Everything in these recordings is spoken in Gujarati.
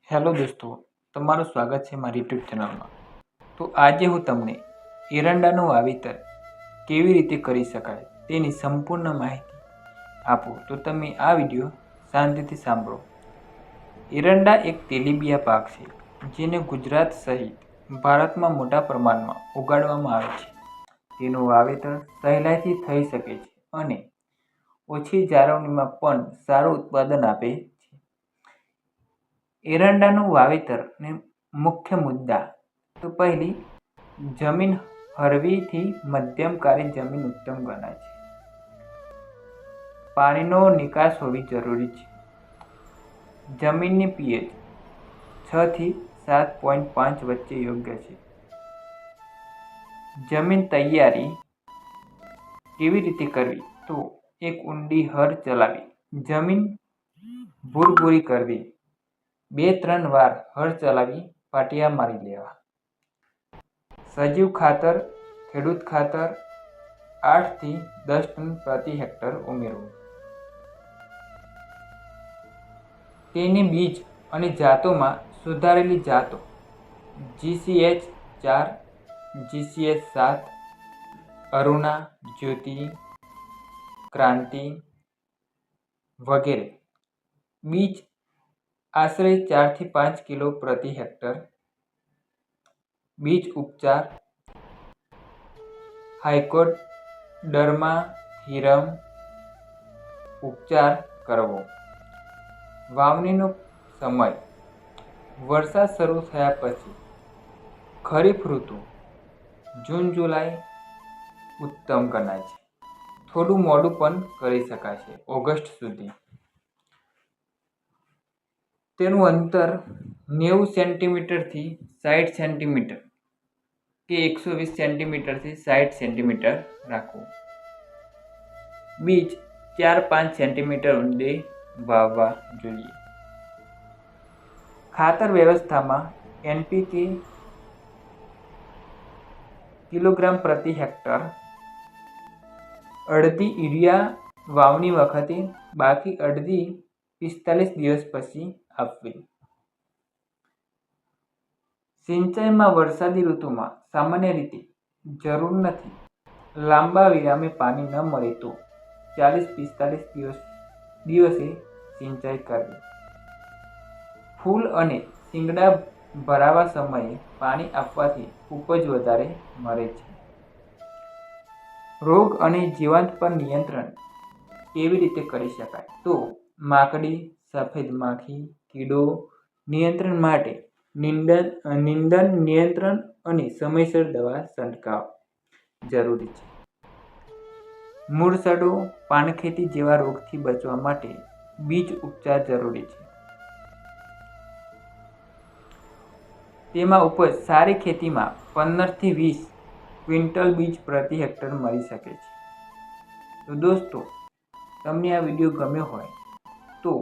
હેલો દોસ્તો, તમારું સ્વાગત છે મારી યુટ્યુબ ચેનલમાં। તો આજે હું તમને એરંડાનું વાવેતર કેવી રીતે કરી શકાય તેની સંપૂર્ણ માહિતી આપું, તો તમે આ વિડીયો શાંતિથી સાંભળો। એરંડા એક તેલીબિયા પાક છે જેને ગુજરાત સહિત ભારતમાં મોટા પ્રમાણમાં ઉગાડવામાં આવે છે। તેનું વાવેતર સહેલાઈથી થઈ શકે છે અને ઓછી જાળવણીમાં પણ સારું ઉત્પાદન આપે છે। એરંડાનું વાવેતરને મુખ્ય મુદ્દા તો પહેલી, જમીન હળવીથી મધ્યમ કાળી જમીન ઉત્તમ ગણાય છે। પાણીનો નિકાસ હોવી જરૂરી છે। જમીનની પીએચ 6 થી 7.5 વચ્ચે યોગ્ય છે। જમીન તૈયારી કેવી રીતે કરવી તો એક ઊંડી હળ ચલાવી જમીન ભૂરભૂરી કરવી, 2-3 વાર હળ ચલાવી પાટિયા મારી લેવા। સજીવ ખાતર ખેડૂત ખાતર 8 થી 10 ટન પ્રતિ હેક્ટર ઉમેરવું। તેની બીજ અને જાતોમાં સુધારેલી જાતો GCH 4, GCH 7, અરુણા, જ્યોતિ, ક્રાંતિ વગેરે બીજ આશરે 4 થી 5 કિલો પ્રતિ હેક્ટર। બીજ ઉપચાર હાઇકોડર્મા ઉપચાર કરવો। વાવણીનો સમય વરસાદ શરૂ થયા પછી ખરીફ ઋતુ જૂન જુલાઈ ઉત્તમ ગણાય છે। થોડું મોડું પણ કરી શકાય છે, ઓગસ્ટ સુધી। તેનું અંતર 90 સેન્ટીમીટરથી 60 સેન્ટીમીટર કે 120 સેન્ટીમીટરથી 60 સેન્ટીમીટર રાખવું। બીજ 4-5 સેન્ટીમીટર ઊંડે વાવવા જોઈએ। ખાતર વ્યવસ્થામાં NPK કિલોગ્રામ પ્રતિ હેક્ટર, અડધી યુરિયા વાવણી વખતે, બાકી અડધી 45 દિવસ પછી આપવી। સિંચાઈમાં વરસાદી ઋતુમાં સામાન્ય રીતે જરૂર નથી, લાંબા વિરામે પાણી ન મળે તો 40-45 દિવસે સિંચાઈ કરવી। ફૂલ અને શીંગડા ભરાવા સમયે પાણી આપવાથી ઉપજ વધારે મળે છે। રોગ અને જીવાત પર નિયંત્રણ કેવી રીતે કરી શકાય તો માકડી, સફેદ માખી, કીડો નિયંત્રણ માટે નિંદણ નિયંત્રણ અને સમયસર દવા છંટકાવ જરૂરી છે। મૂળસડો, પાનખેતી જેવા રોગથી બચવા માટે બીજ ઉપચાર જરૂરી છે। તેમાં ઉપજ સારી ખેતીમાં 15 થી 20 ક્વિન્ટલ બીજ પ્રતિ હેક્ટર મળી શકે છે। તો દોસ્તો, તમને આ વિડીયો ગમ્યો હોય તો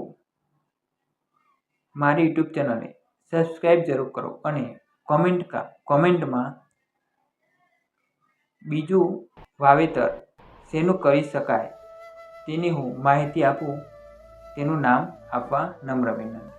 મારી યુટ્યુબ ચેનલને સબસ્ક્રાઈબ જરૂર કરો અને કોમેન્ટમાં બીજું વાવેતર શેનું કરી શકાય તેની હું માહિતી આપું તેનું નામ આપવા નમ્ર વિનંતી।